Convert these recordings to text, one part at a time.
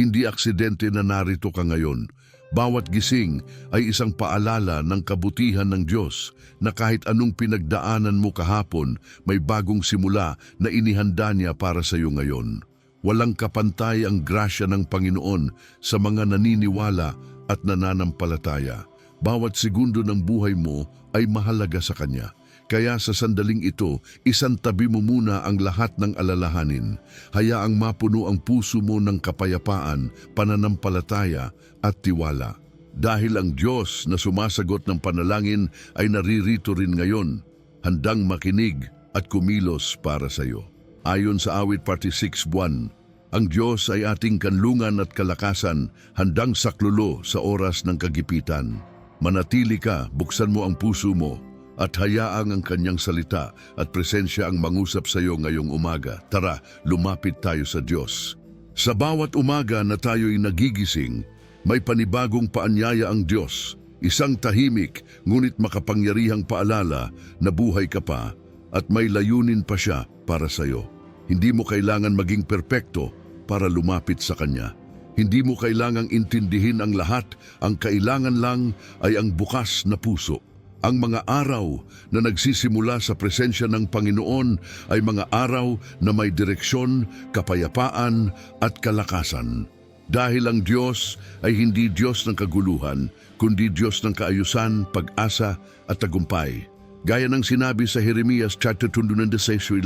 Hindi aksidente na narito ka ngayon. Bawat gising ay isang paalala ng kabutihan ng Diyos na kahit anong pinagdaanan mo kahapon, may bagong simula na inihanda niya para sa iyo ngayon. Walang kapantay ang grasya ng Panginoon sa mga naniniwala at nananampalataya. Bawat segundo ng buhay mo ay mahalaga sa Kanya. Kaya sa sandaling ito, isantabi mo muna ang lahat ng alalahanin. Hayaang mapuno ang puso mo ng kapayapaan, pananampalataya at tiwala. Dahil ang Diyos na sumasagot ng panalangin ay naririto rin ngayon, handang makinig at kumilos para sa iyo. Ayon sa awit 46:1, ang Diyos ay ating kanlungan at kalakasan, handang saklulo sa oras ng kagipitan. Manatili ka, buksan mo ang puso mo, at hayaang ang kanyang salita at presensya ang mangusap sa iyo ngayong umaga. Tara, lumapit tayo sa Diyos. Sa bawat umaga na tayo'y nagigising, may panibagong paanyaya ang Diyos. Isang tahimik, ngunit makapangyarihang paalala na buhay ka pa at may layunin pa siya para sa iyo. Hindi mo kailangan maging perpekto para lumapit sa Kanya. Hindi mo kailangang intindihin ang lahat. Ang kailangan lang ay ang bukas na puso. Ang mga araw na nagsisimula sa presensya ng Panginoon ay mga araw na may direksyon, kapayapaan at kalakasan. Dahil ang Diyos ay hindi Diyos ng kaguluhan, kundi Diyos ng kaayusan, pag-asa at tagumpay. Gaya ng sinabi sa Jeremias 31:11,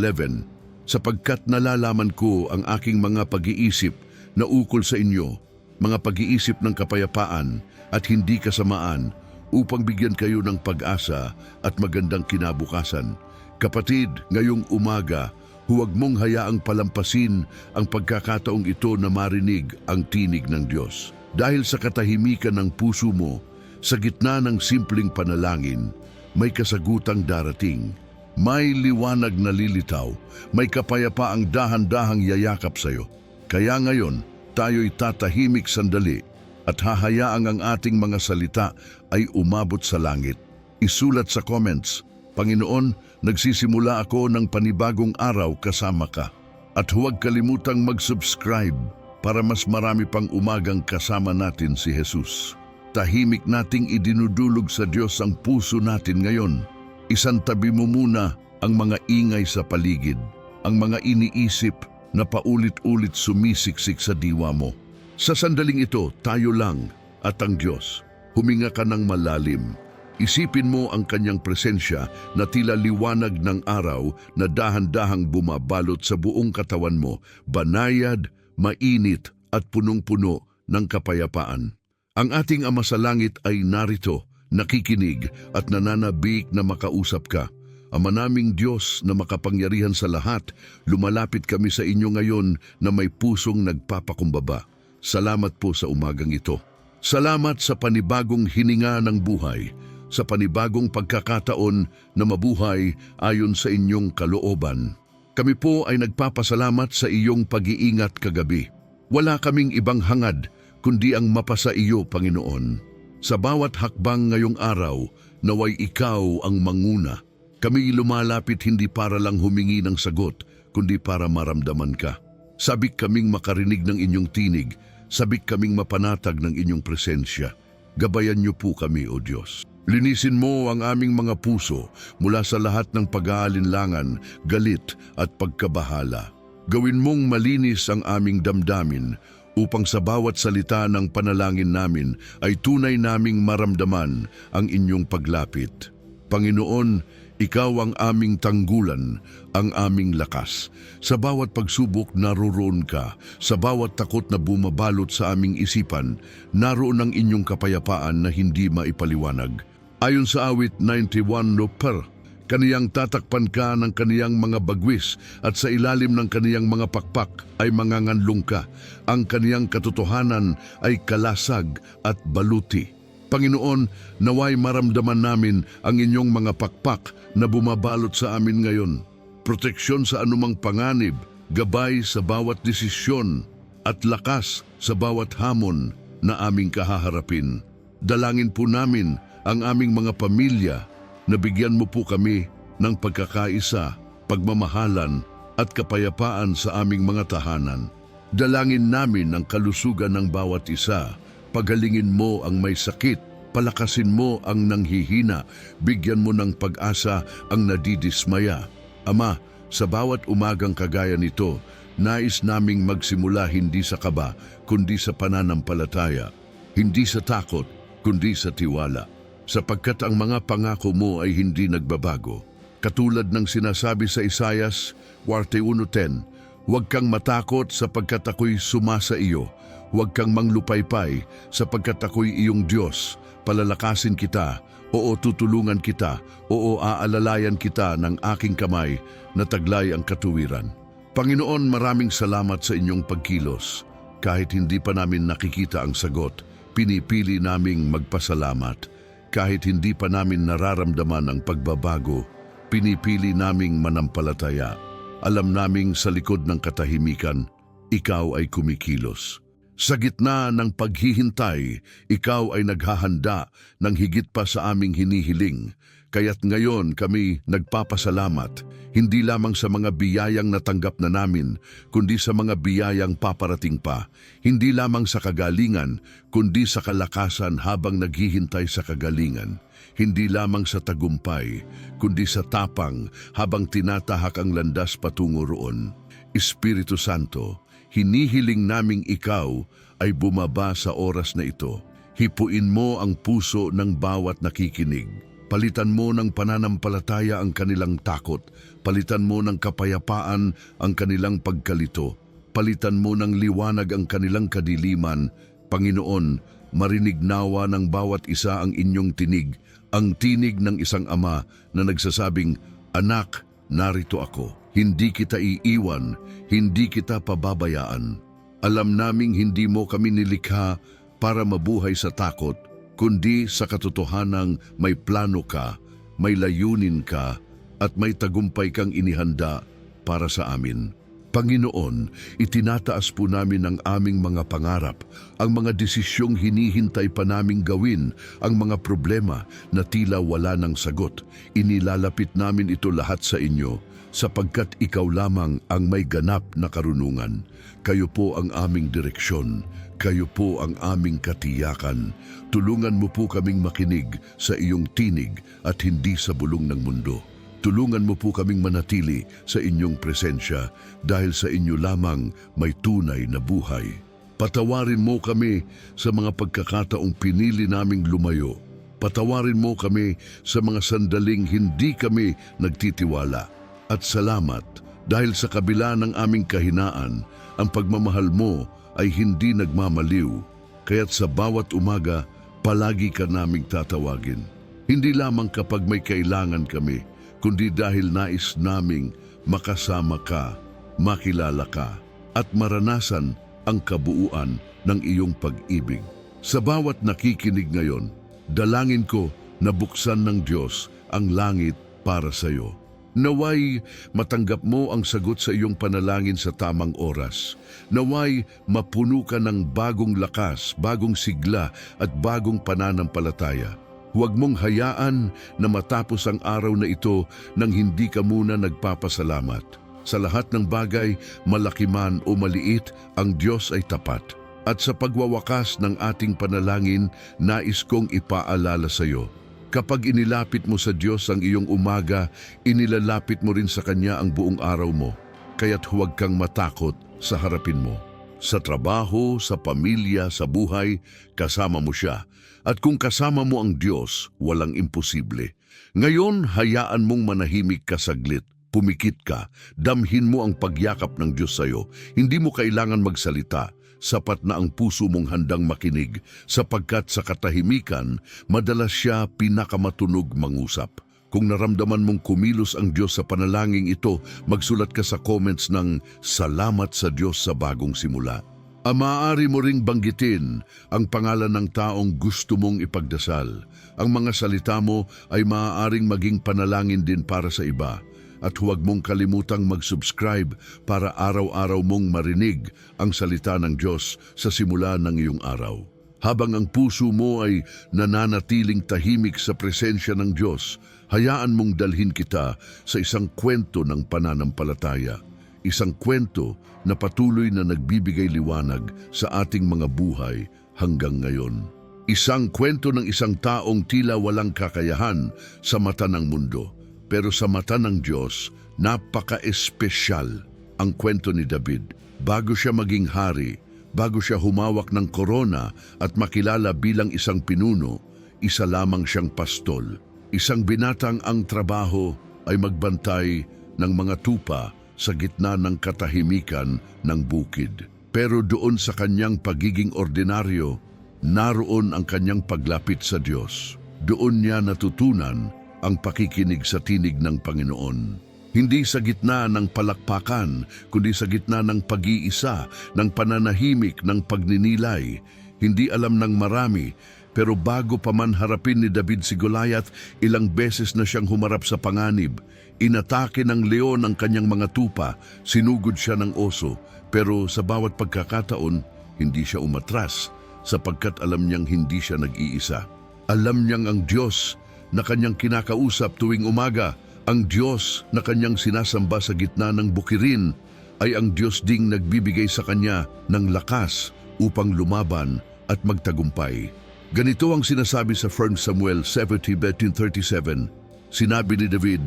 sapagkat nalalaman ko ang aking mga pag-iisip na ukol sa inyo, mga pag-iisip ng kapayapaan at hindi kasamaan, upang bigyan kayo ng pag-asa at magandang kinabukasan. Kapatid, ngayong umaga, huwag mong hayaang palampasin ang pagkakataong ito na marinig ang tinig ng Diyos. Dahil sa katahimikan ng puso mo, sa gitna ng simpleng panalangin, may kasagutang darating. May liwanag na lilitaw, may kapayapaang dahan-dahang yayakap sa iyo. Kaya ngayon, tayo'y tatahimik sandali at hahayaang ang ating mga salita ay umabot sa langit. Isulat sa comments, Panginoon, nagsisimula ako ng panibagong araw kasama ka. At huwag kalimutang mag-subscribe para mas marami pang umagang kasama natin si Jesus. Tahimik nating idinudulog sa Diyos ang puso natin ngayon. Isantabi mo muna ang mga ingay sa paligid, ang mga iniisip na paulit-ulit sumisiksik sa diwa mo. Sa sandaling ito, tayo lang at ang Diyos. Huminga ka ng malalim. Isipin mo ang kanyang presensya na tila liwanag ng araw na dahan-dahang bumabalot sa buong katawan mo, banayad, mainit at punong-puno ng kapayapaan. Ang ating Ama sa Langit ay narito, nakikinig at nananabik na makausap ka. Ama naming Diyos na makapangyarihan sa lahat, lumalapit kami sa inyo ngayon na may pusong nagpapakumbaba. Salamat po sa umagang ito. Salamat sa panibagong hininga ng buhay, sa panibagong pagkakataon na mabuhay ayon sa inyong kalooban. Kami po ay nagpapasalamat sa iyong pag-iingat kagabi. Wala kaming ibang hangad kundi ang mapasa iyo, Panginoon. Sa bawat hakbang ngayong araw, naway ikaw ang manguna. Kami lumalapit hindi para lang humingi ng sagot, kundi para maramdaman ka. Sabik kaming makarinig ng inyong tinig, sabik kaming mapanatag ng inyong presensya. Gabayan niyo po kami, O Diyos. Linisin mo ang aming mga puso mula sa lahat ng pag-aalinlangan, galit at pagkabahala. Gawin mong malinis ang aming damdamin upang sa bawat salita ng panalangin namin ay tunay naming maramdaman ang inyong paglapit. Panginoon, ikaw ang aming tanggulan, ang aming lakas. Sa bawat pagsubok, naroon ka. Sa bawat takot na bumabalot sa aming isipan, naroon ang inyong kapayapaan na hindi maipaliwanag. Ayon sa awit 91:per, kaniyang tatakpan ka ng kaniyang mga bagwis at sa ilalim ng kaniyang mga pakpak ay manganganlong ka. Ang kaniyang katotohanan ay kalasag at baluti. Panginoon, naway maramdaman namin ang inyong mga pakpak na bumabalot sa amin ngayon. Proteksyon sa anumang panganib, gabay sa bawat desisyon, at lakas sa bawat hamon na aming kahaharapin. Dalangin po namin ang aming mga pamilya na bigyan mo po kami ng pagkakaisa, pagmamahalan at kapayapaan sa aming mga tahanan. Dalangin namin ang kalusugan ng bawat isa. Pagalingin mo ang may sakit, palakasin mo ang nanghihina, bigyan mo ng pag-asa ang nadidismaya. Ama, sa bawat umagang kagaya nito, nais naming magsimula hindi sa kaba, kundi sa pananampalataya. Hindi sa takot, kundi sa tiwala. Sapagkat ang mga pangako mo ay hindi nagbabago. Katulad ng sinasabi sa Isaias 41:10, huwag kang matakot sapagkat ako'y sumasa iyo. Huwag kang manglupaypay sapagkat ako'y iyong Diyos. Palalakasin kita, oo tutulungan kita, oo aalalayan kita ng aking kamay na taglay ang katuwiran. Panginoon, maraming salamat sa inyong pagkilos. Kahit hindi pa namin nakikita ang sagot, pinipili naming magpasalamat. Kahit hindi pa namin nararamdaman ang pagbabago, pinipili naming manampalataya. Alam naming sa likod ng katahimikan, ikaw ay kumikilos. Sa gitna ng paghihintay, ikaw ay naghahanda ng higit pa sa aming hinihiling. Kaya't ngayon kami nagpapasalamat, hindi lamang sa mga biyayang natanggap na namin, kundi sa mga biyayang paparating pa. Hindi lamang sa kagalingan, kundi sa kalakasan habang naghihintay sa kagalingan. Hindi lamang sa tagumpay, kundi sa tapang habang tinatahak ang landas patungo roon. Espiritu Santo, hinihiling naming ikaw ay bumaba sa oras na ito. Hipuin mo ang puso ng bawat nakikinig. Palitan mo ng pananampalataya ang kanilang takot. Palitan mo ng kapayapaan ang kanilang pagkalito. Palitan mo ng liwanag ang kanilang kadiliman. Panginoon, marinig nawa ng bawat isa ang inyong tinig, ang tinig ng isang ama na nagsasabing, Anak, narito ako. Hindi kita iiwan, hindi kita pababayaan. Alam naming hindi mo kami nilikha para mabuhay sa takot, kundi sa katotohanang may plano ka, may layunin ka, at may tagumpay kang inihanda para sa amin. Panginoon, itinataas po namin ang aming mga pangarap, ang mga desisyong hinihintay pa naming gawin, ang mga problema na tila wala ng sagot. Inilalapit namin ito lahat sa inyo, sapagkat ikaw lamang ang may ganap na karunungan. Kayo po ang aming direksyon, kayo po ang aming katiyakan. Tulungan mo po kaming makinig sa iyong tinig at hindi sa bulong ng mundo. Tulungan mo po kaming manatili sa inyong presensya dahil sa inyo lamang may tunay na buhay. Patawarin mo kami sa mga pagkakataong pinili naming lumayo. Patawarin mo kami sa mga sandaling hindi kami nagtitiwala. At salamat dahil sa kabila ng aming kahinaan, ang pagmamahal mo ay hindi nagmamaliw. Kaya't sa bawat umaga, palagi ka naming tatawagin. Hindi lamang kapag may kailangan kami, kundi dahil nais naming makasama ka, makilala ka, at maranasan ang kabuuan ng iyong pag-ibig. Sa bawat nakikinig ngayon, dalangin ko na buksan ng Diyos ang langit para sa iyo. Naway matanggap mo ang sagot sa iyong panalangin sa tamang oras. Naway mapuno ka ng bagong lakas, bagong sigla at bagong pananampalataya. Huwag mong hayaan na matapos ang araw na ito nang hindi ka muna nagpapasalamat. Sa lahat ng bagay, malaki man o maliit, ang Diyos ay tapat. At sa pagwawakas ng ating panalangin, nais kong ipaalala sa iyo. Kapag inilapit mo sa Diyos ang iyong umaga, inilalapit mo rin sa Kanya ang buong araw mo. Kaya't huwag kang matakot sa harapin mo. Sa trabaho, sa pamilya, sa buhay, kasama mo siya. At kung kasama mo ang Diyos, walang imposible. Ngayon, hayaan mong manahimik ka saglit. Pumikit ka, damhin mo ang pagyakap ng Diyos sa iyo. Hindi mo kailangan magsalita. Sapat na ang puso mong handang makinig, sapagkat sa katahimikan, madalas siya pinakamatunog mangusap. Kung naramdaman mong kumilos ang Diyos sa panalangin ito, magsulat ka sa comments ng Salamat sa Diyos sa bagong simula. Maaari mo ring banggitin ang pangalan ng taong gusto mong ipagdasal. Ang mga salita mo ay maaaring maging panalangin din para sa iba. At huwag mong kalimutang mag-subscribe para araw-araw mong marinig ang salita ng Diyos sa simula ng iyong araw. Habang ang puso mo ay nananatiling tahimik sa presensya ng Diyos, hayaan mong dalhin kita sa isang kwento ng pananampalataya. isang kwento na patuloy na nagbibigay liwanag sa ating mga buhay hanggang ngayon. Isang kwento ng isang taong tila walang kakayahan sa mata ng mundo, pero sa mata ng Diyos, napaka-espesyal. Ang kwento ni David, bago siya maging hari, bago siya humawak ng korona at makilala bilang isang pinuno, isa lamang siyang pastol. Isang binatang ang trabaho ay magbantay ng mga tupa sa gitna ng katahimikan ng bukid. Pero doon sa kanyang pagiging ordinaryo, naroon ang kanyang paglapit sa Diyos. Doon niya natutunan ang pakikinig sa tinig ng Panginoon. Hindi sa gitna ng palakpakan, kundi sa gitna ng pag-iisa, ng pananahimik, ng pagninilay. Hindi alam ng marami, pero bago pa man harapin ni David si Goliath, ilang beses na siyang humarap sa panganib. Inatake ng leon ang kanyang mga tupa, sinugod siya ng oso, pero sa bawat pagkakataon, hindi siya umatras sapagkat alam niyang hindi siya nag-iisa. Alam niyang ang Diyos na kanyang kinakausap tuwing umaga, ang Diyos na kanyang sinasamba sa gitna ng bukirin, ay ang Diyos ding nagbibigay sa kanya ng lakas upang lumaban at magtagumpay. Ganito ang sinasabi sa 1 Samuel 17:37. Sinabi ni David,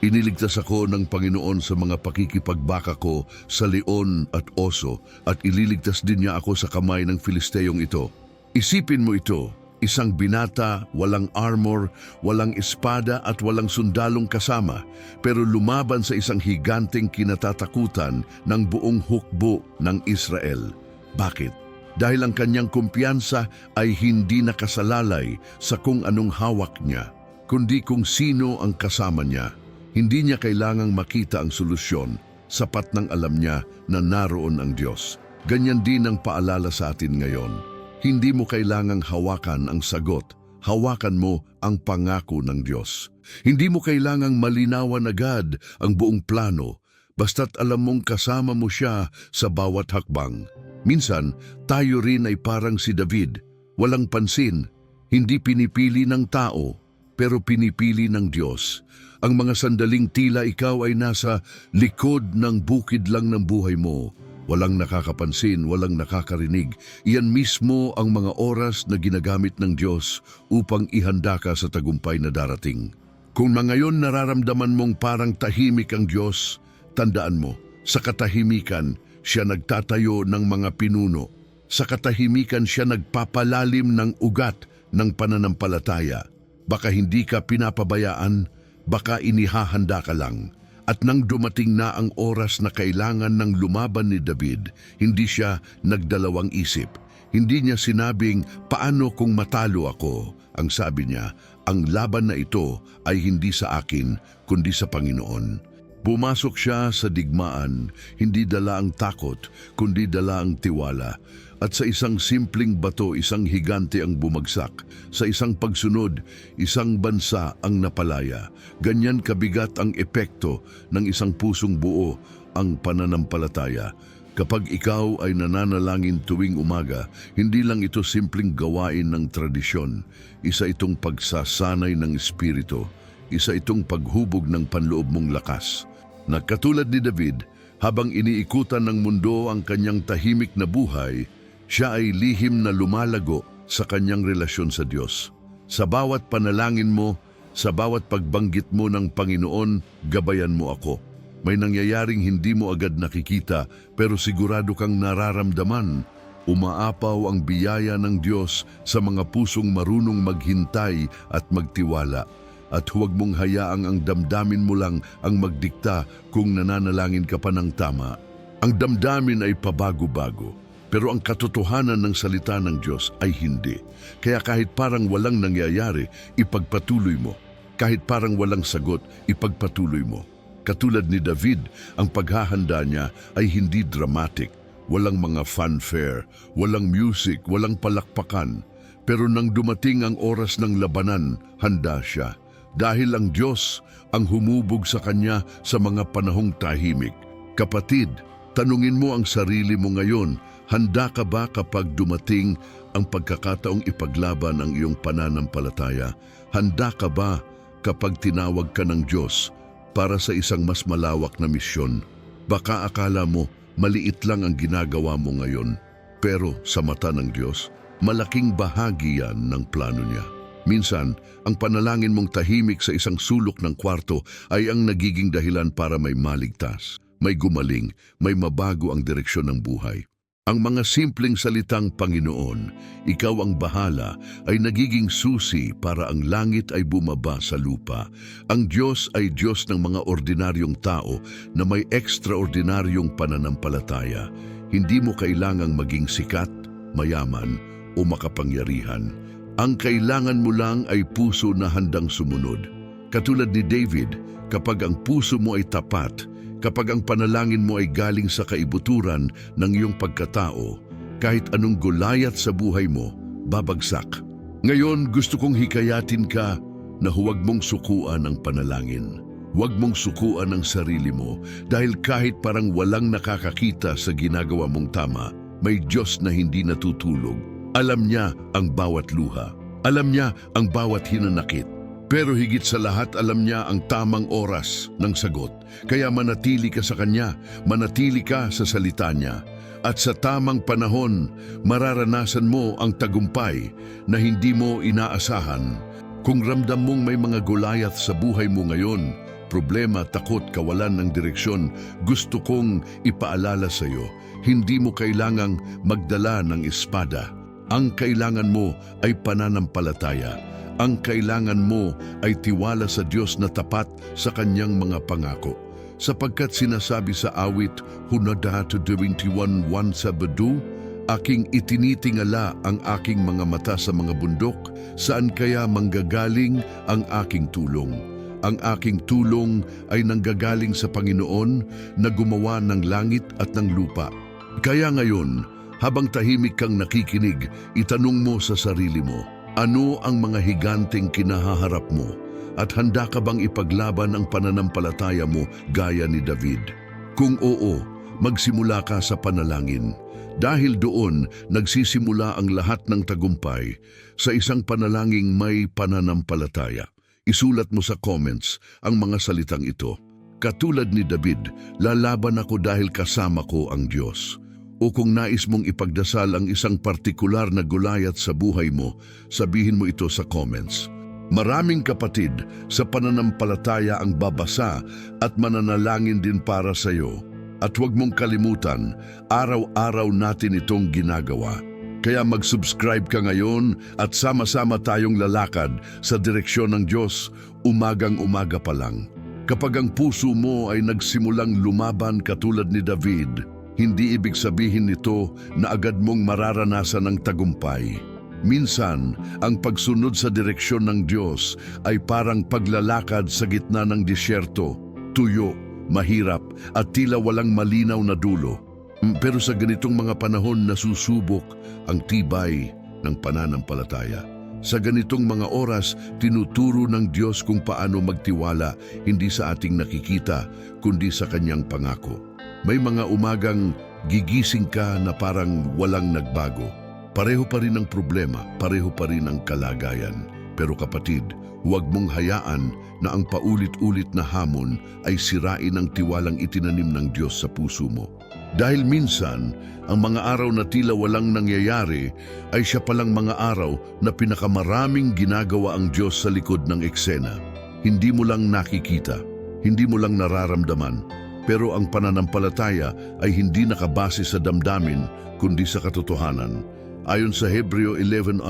"Iniligtas ako ng Panginoon sa mga pakikipagbaka ko sa leon at oso, at ililigtas din niya ako sa kamay ng Filisteyong ito." Isipin mo ito, isang binata, walang armor, walang espada at walang sundalong kasama, pero lumaban sa isang higanteng kinatatakutan ng buong hukbo ng Israel. Bakit? Dahil ang kanyang kumpiyansa ay hindi nakasalalay sa kung anong hawak niya, kundi kung sino ang kasama niya. Hindi niya kailangang makita ang solusyon, sapat nang alam niya na naroon ang Diyos. Ganyan din ang paalala sa atin ngayon. Hindi mo kailangang hawakan ang sagot, hawakan mo ang pangako ng Diyos. Hindi mo kailangang malinawan agad ang buong plano, basta't alam mong kasama mo siya sa bawat hakbang. Minsan, tayo rin ay parang si David, walang pansin, hindi pinipili ng tao, pero pinipili ng Diyos. Ang mga sandaling tila ikaw ay nasa likod ng bukid lang ng buhay mo. Walang nakakapansin, walang nakakarinig. Iyan mismo ang mga oras na ginagamit ng Diyos upang ihanda ka sa tagumpay na darating. Kung na ngayon nararamdaman mong parang tahimik ang Diyos, tandaan mo, sa katahimikan, siya nagtatayo ng mga pinuno. Sa katahimikan siya nagpapalalim ng ugat ng pananampalataya. Baka hindi ka pinapabayaan, baka inihahanda ka lang. At nang dumating na ang oras na kailangan ng lumaban ni David, hindi siya nagdalawang isip. Hindi niya sinabing, "Paano kung matalo ako?" Ang sabi niya, "Ang laban na ito ay hindi sa akin, kundi sa Panginoon." Pumasok siya sa digmaan, hindi dala ang takot, kundi dala ang tiwala. At sa isang simpleng bato, isang higante ang bumagsak. Sa isang pagsunod, isang bansa ang napalaya. Ganyan kabigat ang epekto ng isang pusong buo, ang pananampalataya. Kapag ikaw ay nananalangin tuwing umaga, hindi lang ito simpleng gawain ng tradisyon. Isa itong pagsasanay ng espiritu. Isa itong paghubog ng panloob mong lakas. Nagkatulad ni David, habang iniikutan ng mundo ang kanyang tahimik na buhay, siya ay lihim na lumalago sa kanyang relasyon sa Diyos. Sa bawat panalangin mo, sa bawat pagbanggit mo ng Panginoon, gabayan mo ako. May nangyayaring hindi mo agad nakikita, pero sigurado kang nararamdaman. Umaapaw ang biyaya ng Diyos sa mga pusong marunong maghintay at magtiwala. At huwag mong hayaang ang damdamin mo lang ang magdikta kung nananalangin ka pa ng tama. Ang damdamin ay pabago-bago, pero ang katotohanan ng salita ng Diyos ay hindi. Kaya kahit parang walang nangyayari, ipagpatuloy mo. Kahit parang walang sagot, ipagpatuloy mo. Katulad ni David, ang paghahanda niya ay hindi dramatic. Walang mga fanfare, walang music, walang palakpakan. Pero nang dumating ang oras ng labanan, handa siya. Dahil ang Diyos ang humubog sa kanya sa mga panahong tahimik. Kapatid, tanungin mo ang sarili mo ngayon, handa ka ba kapag dumating ang pagkakataong ipaglaban ang iyong pananampalataya? Handa ka ba kapag tinawag ka ng Diyos para sa isang mas malawak na misyon? Baka akala mo maliit lang ang ginagawa mo ngayon, pero sa mata ng Diyos, malaking bahagi yan ng plano niya. Minsan, ang panalangin mong tahimik sa isang sulok ng kwarto ay ang nagiging dahilan para may maligtas, may gumaling, may mabago ang direksyon ng buhay. Ang mga simpleng salitang Panginoon, ikaw ang bahala, ay nagiging susi para ang langit ay bumaba sa lupa. Ang Diyos ay Diyos ng mga ordinaryong tao na may ekstraordinaryong pananampalataya. Hindi mo kailangang maging sikat, mayaman, o makapangyarihan. Ang kailangan mo lang ay puso na handang sumunod. Katulad ni David, kapag ang puso mo ay tapat, kapag ang panalangin mo ay galing sa kaibuturan ng iyong pagkatao, kahit anong gulayat sa buhay mo, babagsak. Ngayon, gusto kong hikayatin ka na huwag mong sukuan ang panalangin. Huwag mong sukuan ang sarili mo dahil kahit parang walang nakakakita sa ginagawa mong tama, may Diyos na hindi natutulog. Alam niya ang bawat luha. Alam niya ang bawat hinanakit. Pero higit sa lahat, alam niya ang tamang oras ng sagot. Kaya manatili ka sa Kanya, manatili ka sa salita niya. At sa tamang panahon, mararanasan mo ang tagumpay na hindi mo inaasahan. Kung ramdam mong may mga Goliath sa buhay mo ngayon, problema, takot, kawalan ng direksyon, gusto kong ipaalala sa iyo, hindi mo kailangang magdala ng espada. Ang kailangan mo ay pananampalataya. Ang kailangan mo ay tiwala sa Diyos na tapat sa Kanyang mga pangako. Sapagkat sinasabi sa awit, Hunada 21:1 sabadu, aking itinitingala ang aking mga mata sa mga bundok, saan kaya manggagaling ang aking tulong? Ang aking tulong ay nanggagaling sa Panginoon na gumawa ng langit at ng lupa. Kaya ngayon, habang tahimik kang nakikinig, itanong mo sa sarili mo, ano ang mga higanteng kinahaharap mo? At handa ka bang ipaglaban ang pananampalataya mo gaya ni David? Kung oo, magsimula ka sa panalangin. Dahil doon, nagsisimula ang lahat ng tagumpay sa isang panalangin may pananampalataya. Isulat mo sa comments ang mga salitang ito. Katulad ni David, lalaban ako dahil kasama ko ang Diyos. O kung nais mong ipagdasal ang isang partikular na Goliath sa buhay mo, sabihin mo ito sa comments. Maraming kapatid sa pananampalataya ang babasa at mananalangin din para sa iyo. At huwag mong kalimutan, araw-araw natin itong ginagawa. Kaya mag-subscribe ka ngayon at sama-sama tayong lalakad sa direksyon ng Diyos umagang-umaga pa lang. Kapag ang puso mo ay nagsimulang lumaban katulad ni David, hindi ibig sabihin nito na agad mong mararanasan ang tagumpay. Minsan, ang pagsunod sa direksyon ng Diyos ay parang paglalakad sa gitna ng disyerto, tuyo, mahirap at tila walang malinaw na dulo. Pero sa ganitong mga panahon nasusubok ang tibay ng pananampalataya. Sa ganitong mga oras, tinuturo ng Diyos kung paano magtiwala hindi sa ating nakikita, kundi sa Kanyang pangako. May mga umagang gigising ka na parang walang nagbago. Pareho pa rin ang problema, pareho pa rin ang kalagayan. Pero kapatid, huwag mong hayaan na ang paulit-ulit na hamon ay sirain ang tiwalang itinanim ng Diyos sa puso mo. Dahil minsan, ang mga araw na tila walang nangyayari ay siya palang mga araw na pinakamaraming ginagawa ang Diyos sa likod ng eksena. Hindi mo lang nakikita, hindi mo lang nararamdaman, pero ang pananampalataya ay hindi nakabase sa damdamin kundi sa katotohanan. Ayon sa Hebreo 11,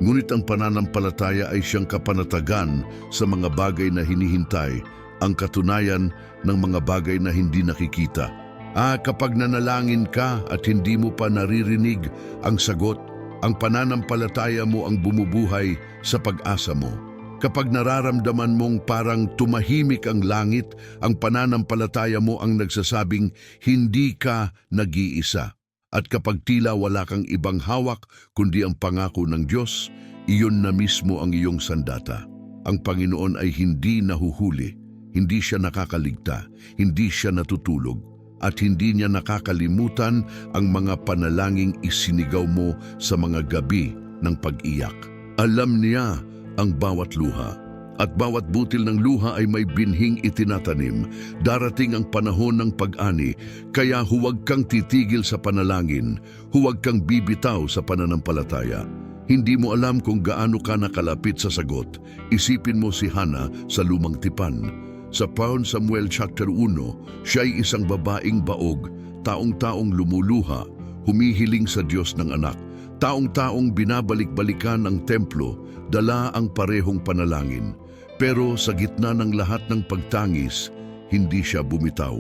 ngunit ang pananampalataya ay siyang kapanatagan sa mga bagay na hinihintay, ang katunayan ng mga bagay na hindi nakikita. Kapag nanalangin ka at hindi mo pa naririnig ang sagot, ang pananampalataya mo ang bumubuhay sa pag-asa mo. Kapag nararamdaman mong parang tumahimik ang langit, ang pananampalataya mo ang nagsasabing hindi ka nag-iisa. At kapag tila wala kang ibang hawak kundi ang pangako ng Diyos, iyon na mismo ang iyong sandata. Ang Panginoon ay hindi nahuhuli, hindi siya nakakaligta, hindi siya natutulog, at hindi niya nakakalimutan ang mga panalangin isinigaw mo sa mga gabi ng pag-iyak. Alam niya ang bawat luha. At bawat butil ng luha ay may binhing itinatanim. Darating ang panahon ng pag-ani, kaya huwag kang titigil sa panalangin, huwag kang bibitaw sa pananampalataya. Hindi mo alam kung gaano ka nakalapit sa sagot. Isipin mo si Hana sa lumang tipan. Sa 1 Samuel chapter 1, siya ay isang babaeng baog, taong-taong lumuluha, humihiling sa Diyos ng anak. Taong-taong binabalik-balikan ang templo, dala ang parehong panalangin. Pero sa gitna ng lahat ng pagtangis, hindi siya bumitaw,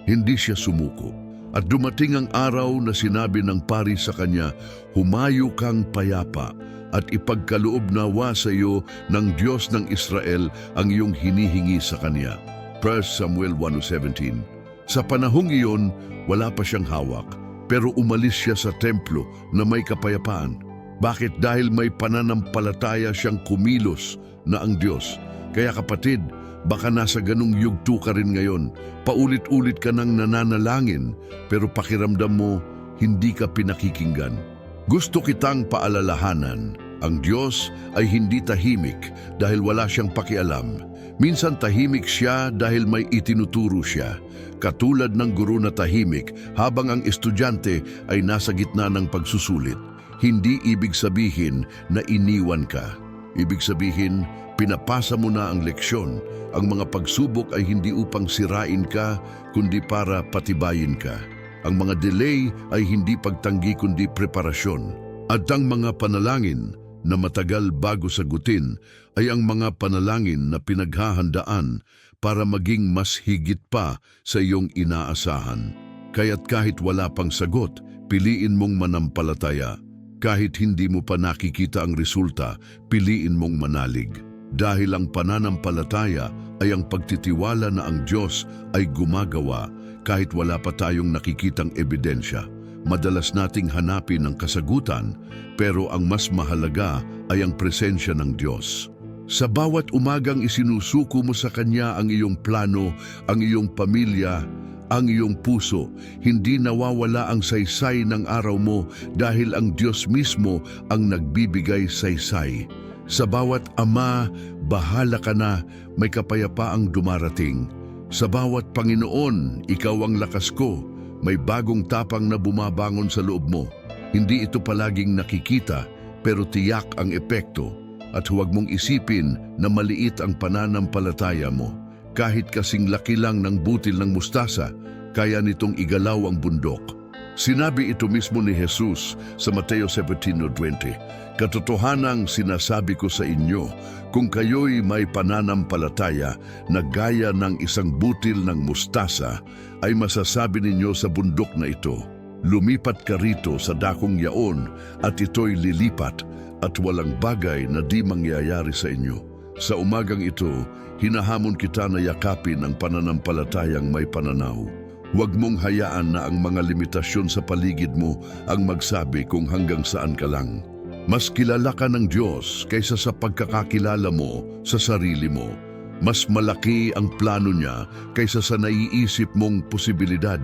hindi siya sumuko. At dumating ang araw na sinabi ng pari sa kanya, "Humayo kang payapa at ipagkaloob nawa sa iyo ng Diyos ng Israel ang iyong hinihingi sa kanya." 1 Samuel 1:17. Sa panahong iyon, wala pa siyang hawak, pero umalis siya sa templo na may kapayapaan. Bakit? Dahil may pananampalataya siyang kumilos na ang Diyos. Kaya kapatid, baka nasa ganung yugto ka rin ngayon. Paulit-ulit ka nang nananalangin, pero pakiramdam mo, hindi ka pinakikinggan. Gusto kitang paalalahanan, ang Diyos ay hindi tahimik dahil wala siyang pakialam. Minsan tahimik siya dahil may itinuturo siya. Katulad ng guro na tahimik habang ang estudyante ay nasa gitna ng pagsusulit. Hindi ibig sabihin na iniwan ka. Ibig sabihin, pinapasa mo na ang leksyon. Ang mga pagsubok ay hindi upang sirain ka, kundi para patibayin ka. Ang mga delay ay hindi pagtanggi kundi preparasyon. At ang mga panalangin na matagal bago sagutin ay ang mga panalangin na pinaghahandaan para maging mas higit pa sa iyong inaasahan. Kaya't kahit wala pang sagot, piliin mong manampalataya. Kahit hindi mo pa nakikita ang resulta, piliin mong manalig. Dahil ang pananampalataya ay ang pagtitiwala na ang Diyos ay gumagawa kahit wala pa tayong nakikitang ebidensya. Madalas nating hanapin ang kasagutan, pero ang mas mahalaga ay ang presensya ng Diyos. Sa bawat umagang isinusuko mo sa Kanya ang iyong plano, ang iyong pamilya, ang iyong puso, hindi nawawala ang saysay ng araw mo dahil ang Diyos mismo ang nagbibigay saysay. Sa bawat ama, bahala ka na, may kapayapaang dumarating. Sa bawat Panginoon, ikaw ang lakas ko, may bagong tapang na bumabangon sa loob mo. Hindi ito palaging nakikita, pero tiyak ang epekto. At huwag mong isipin na maliit ang pananampalataya mo. Kahit kasing laki lang ng butil ng mustasa, kaya nitong igalaw ang bundok. Sinabi ito mismo ni Jesus sa Mateo 17:20. "Katotohanang sinasabi ko sa inyo, kung kayo'y may pananampalataya na gaya ng isang butil ng mustasa, ay masasabi ninyo sa bundok na ito, lumipat ka rito sa dakong yaon, at ito'y lilipat, at walang bagay na di mangyayari sa inyo." Sa umagang ito, hinahamon kita na yakapin ang pananampalatayang may pananaw. Huwag mong hayaan na ang mga limitasyon sa paligid mo ang magsabi kung hanggang saan ka lang. Mas kilala ka ng Diyos kaysa sa pagkakakilala mo sa sarili mo. Mas malaki ang plano niya kaysa sa naiisip mong posibilidad.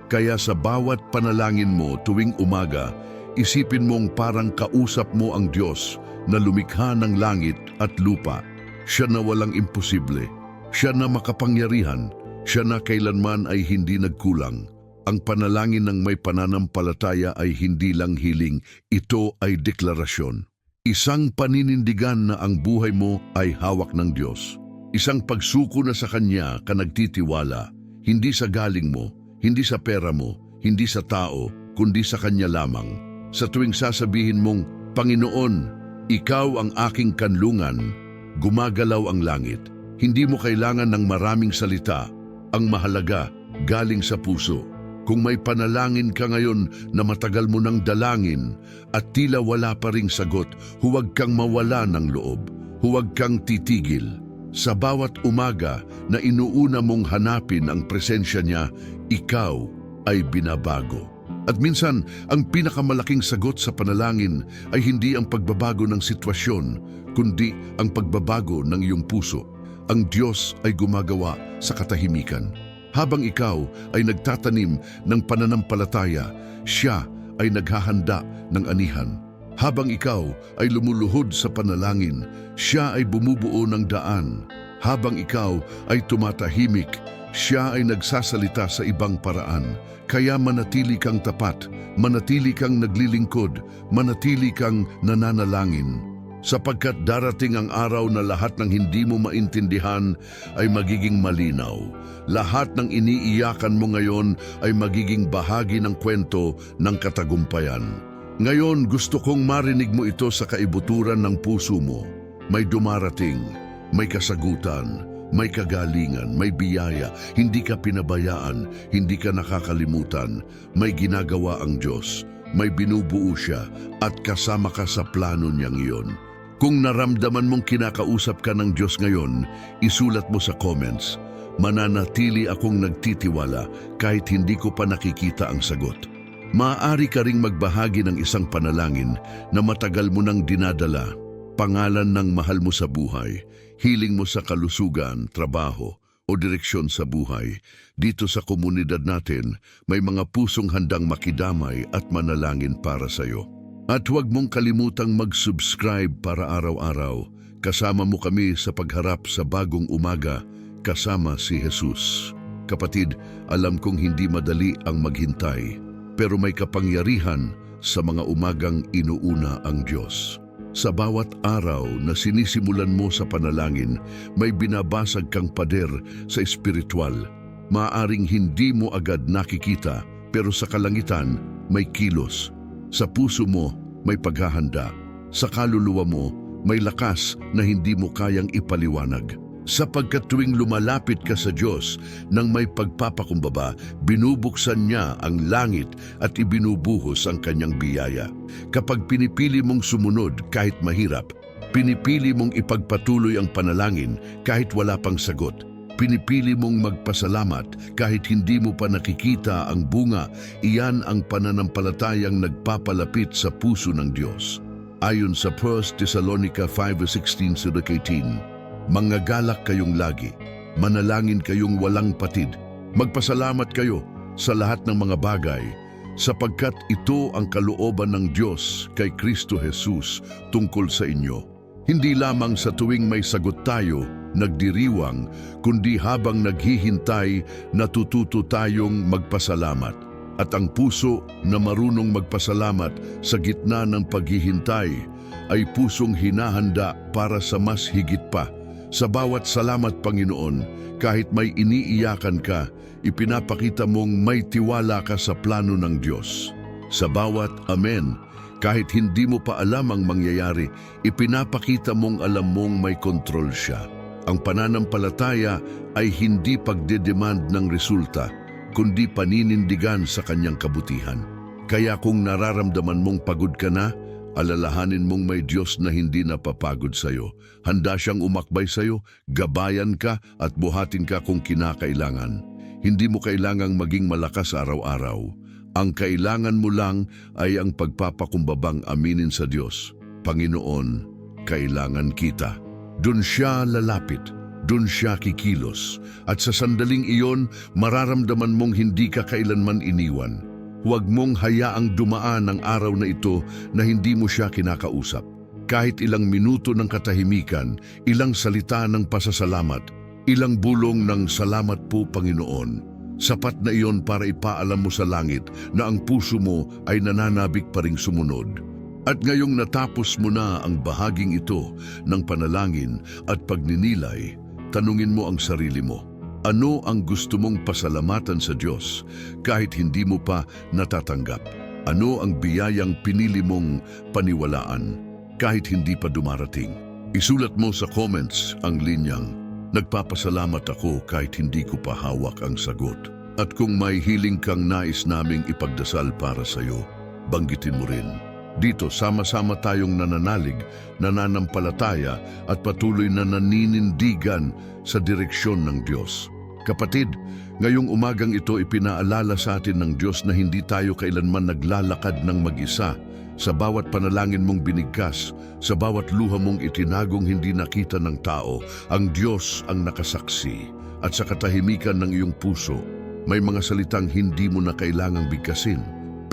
Kaya sa bawat panalangin mo tuwing umaga, isipin mong parang kausap mo ang Diyos na lumikha ng langit at lupa. Siya na walang imposible, siya na makapangyarihan, siya na kailanman ay hindi nagkulang. Ang panalangin ng may pananampalataya ay hindi lang hiling, ito ay deklarasyon. Isang paninindigan na ang buhay mo ay hawak ng Diyos. Isang pagsuko na sa Kanya ka nagtitiwala, hindi sa galing mo, hindi sa pera mo, hindi sa tao, kundi sa Kanya lamang. Sa tuwing sasabihin mong, "Panginoon, Ikaw ang aking kanlungan," gumagalaw ang langit. Hindi mo kailangan ng maraming salita. Ang mahalaga, galing sa puso. Kung may panalangin ka ngayon na matagal mo nang dalangin at tila wala pa ring sagot, huwag kang mawala ng loob. Huwag kang titigil. Sa bawat umaga na inuuna mong hanapin ang presensya niya, ikaw ay binabago. At minsan, ang pinakamalaking sagot sa panalangin ay hindi ang pagbabago ng sitwasyon, kundi ang pagbabago ng iyong puso. Ang Diyos ay gumagawa sa katahimikan. Habang ikaw ay nagtatanim ng pananampalataya, Siya ay naghahanda ng anihan. Habang ikaw ay lumuluhod sa panalangin, siya ay bumubuo ng daan. Habang ikaw ay tumatahimik, siya ay nagsasalita sa ibang paraan. Kaya manatili kang tapat, manatili kang naglilingkod, manatili kang nananalangin. Sapagkat darating ang araw na lahat ng hindi mo maintindihan ay magiging malinaw. Lahat ng iniiyakan mo ngayon ay magiging bahagi ng kwento ng katagumpayan. Ngayon gusto kong marinig mo ito sa kaibuturan ng puso mo. May dumarating, may kasagutan, may kagalingan, may biyaya, hindi ka pinabayaan, hindi ka nakakalimutan, may ginagawa ang Diyos, may binubuo siya at kasama ka sa plano niyang iyon. Kung naramdaman mong kinakausap ka ng Diyos ngayon, isulat mo sa comments, mananatili akong nagtitiwala kahit hindi ko pa nakikita ang sagot. Maaari ka ring magbahagi ng isang panalangin na matagal mo nang dinadala, pangalan ng mahal mo sa buhay, hiling mo sa kalusugan, trabaho o direksyon sa buhay. Dito sa komunidad natin, may mga pusong handang makidamay at manalangin para sa iyo. At huwag mong kalimutang mag-subscribe para araw-araw. Kasama mo kami sa pagharap sa bagong umaga, kasama si Jesus. Kapatid, alam kong hindi madali ang maghintay, pero may kapangyarihan sa mga umagang inuuna ang Diyos. Sa bawat araw na sinisimulan mo sa panalangin, may binabasag kang pader sa espiritual. Maaring hindi mo agad nakikita, pero sa kalangitan may kilos. Sa puso mo may paghahanda. Sa kaluluwa mo may lakas na hindi mo kayang ipaliwanag. Sapagkat tuwing lumalapit ka sa Diyos nang may pagpapakumbaba, binubuksan niya ang langit at ibinubuhos ang kanyang biyaya. Kapag pinipili mong sumunod kahit mahirap, pinipili mong ipagpatuloy ang panalangin kahit wala pang sagot, pinipili mong magpasalamat kahit hindi mo pa nakikita ang bunga, iyan ang pananampalatayang nagpapalapit sa puso ng Diyos. Ayon sa 1 Thessalonica 5:16-18, mangagalak kayong lagi, manalangin kayong walang patid, magpasalamat kayo sa lahat ng mga bagay, sapagkat ito ang kalooban ng Diyos kay Kristo Jesus tungkol sa inyo. Hindi lamang sa tuwing may sagot tayo, nagdiriwang, kundi habang naghihintay, natututo tayong magpasalamat. At ang puso na marunong magpasalamat sa gitna ng paghihintay ay pusong hinahanda para sa mas higit pa. Sa bawat salamat, Panginoon, kahit may iniiyakan ka, ipinapakita mong may tiwala ka sa plano ng Diyos. Sa bawat amen, kahit hindi mo pa alam ang mangyayari, ipinapakita mong alam mong may kontrol siya. Ang pananampalataya ay hindi pagdedemand ng resulta, kundi paninindigan sa kanyang kabutihan. Kaya kung nararamdaman mong pagod ka na, alalahanin mong may Diyos na hindi napapagod sa iyo. Handa siyang umakbay sa iyo, gabayan ka at buhatin ka kung kinakailangan. Hindi mo kailangang maging malakas araw-araw. Ang kailangan mo lang ay ang pagpapakumbabang aminin sa Diyos, Panginoon, kailangan kita. Doon siya lalapit, doon siya kikilos. At sa sandaling iyon, mararamdaman mong hindi ka kailanman iniwan. Huwag mong hayaang dumaan ang araw na ito na hindi mo siya kinakausap. Kahit ilang minuto ng katahimikan, ilang salita ng pasasalamat, ilang bulong ng salamat po Panginoon, sapat na iyon para ipaalam mo sa langit na ang puso mo ay nananabik pa ring sumunod. At ngayong natapos mo na ang bahaging ito ng panalangin at pagninilay, tanungin mo ang sarili mo. Ano ang gusto mong pasalamatan sa Diyos kahit hindi mo pa natatanggap? Ano ang biyayang pinili mong paniwalaan kahit hindi pa dumarating? Isulat mo sa comments ang linyang, nagpapasalamat ako kahit hindi ko pa hawak ang sagot. At kung may hiling kang nais naming ipagdasal para sa iyo, banggitin mo rin. Dito sama-sama tayong nananalig, nananampalataya at patuloy na naninindigan sa direksyon ng Diyos. Kapatid, ngayong umagang ito ipinaalala sa atin ng Diyos na hindi tayo kailanman naglalakad ng mag-isa. Sa bawat panalangin mong binigkas, sa bawat luha mong itinagong hindi nakita ng tao, ang Diyos ang nakasaksi. At sa katahimikan ng iyong puso, may mga salitang hindi mo na kailangang bigkasin,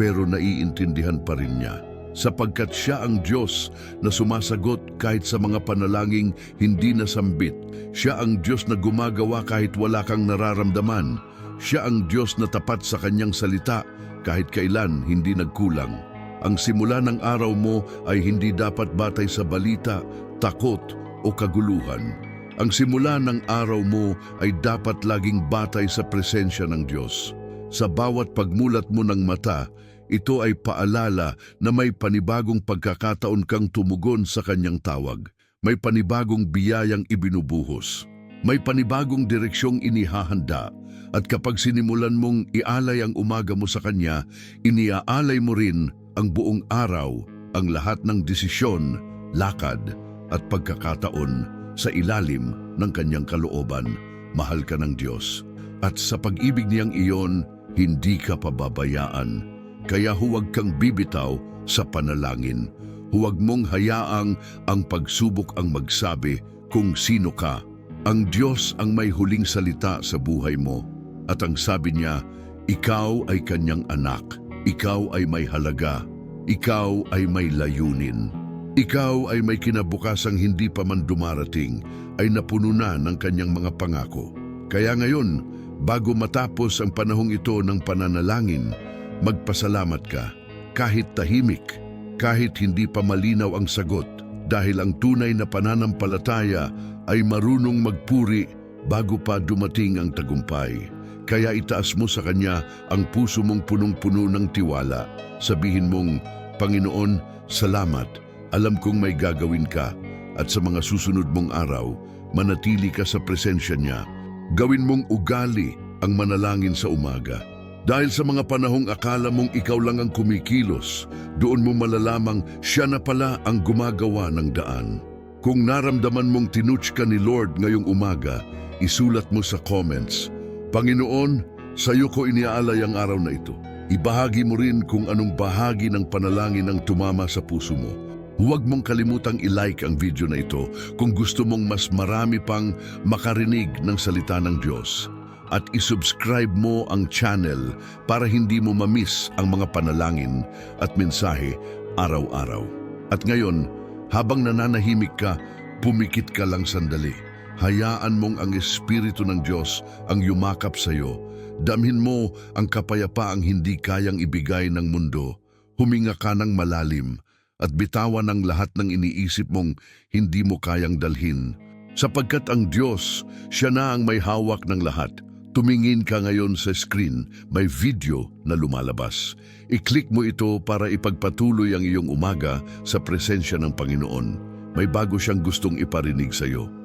pero naiintindihan pa rin niya. sapagkat siya ang Diyos na sumasagot kahit sa mga panalangin hindi nasambit. Siya ang Diyos na gumagawa kahit wala kang nararamdaman. Siya ang Diyos na tapat sa kanyang salita kahit kailan hindi nagkulang. Ang simula ng araw mo ay hindi dapat batay sa balita, takot o kaguluhan. Ang simula ng araw mo ay dapat laging batay sa presensya ng Diyos. Sa bawat pagmulat mo ng mata, ito ay paalala na may panibagong pagkakataon kang tumugon sa kanyang tawag. May panibagong biyayang ibinubuhos. May panibagong direksyong inihahanda. At kapag sinimulan mong ialay ang umaga mo sa kanya, iniaalay mo rin ang buong araw, ang lahat ng desisyon, lakad at pagkakataon sa ilalim ng kanyang kalooban. Mahal ka ng Diyos. At sa pag-ibig niyang iyon, hindi ka pababayaan. Kaya huwag kang bibitaw sa panalangin. Huwag mong hayaang ang pagsubok ang magsabi kung sino ka. Ang Diyos ang may huling salita sa buhay mo. At ang sabi niya, ikaw ay kanyang anak. Ikaw ay may halaga. Ikaw ay may layunin. Ikaw ay may kinabukasang hindi pa man dumarating, ay napuno na ng kanyang mga pangako. Kaya ngayon, bago matapos ang panahong ito ng pananalangin, magpasalamat ka, kahit tahimik, kahit hindi pa malinaw ang sagot, dahil ang tunay na pananampalataya ay marunong magpuri bago pa dumating ang tagumpay. Kaya itaas mo sa Kanya ang puso mong punong-puno ng tiwala. Sabihin mong, Panginoon, salamat. Alam kong may gagawin ka at sa mga susunod mong araw, manatili ka sa presensya niya. Gawin mong ugali ang manalangin sa umaga. Dahil sa mga panahong akala mong ikaw lang ang kumikilos, doon mo malalamang siya na pala ang gumagawa ng daan. Kung naramdaman mong tinouch ka ni Lord ngayong umaga, isulat mo sa comments, Panginoon, sa iyo ko iniaalay ang araw na ito. Ibahagi mo rin kung anong bahagi ng panalangin ang tumama sa puso mo. Huwag mong kalimutang i-like ang video na ito kung gusto mong mas marami pang makarinig ng salita ng Diyos. At isubscribe mo ang channel para hindi mo mamiss ang mga panalangin at mensahe araw-araw. At ngayon, habang nananahimik ka, pumikit ka lang sandali. Hayaan mong ang Espiritu ng Diyos ang yumakap sa iyo. Damhin mo ang kapayapaang hindi kayang ibigay ng mundo. Huminga ka ng malalim at bitawan ang lahat ng iniisip mong hindi mo kayang dalhin. Sapagkat ang Diyos, siya na ang may hawak ng lahat. Tumingin ka ngayon sa screen, may video na lumalabas. I-click mo ito para ipagpatuloy ang iyong umaga sa presensya ng Panginoon. May bago siyang gustong iparinig sa iyo.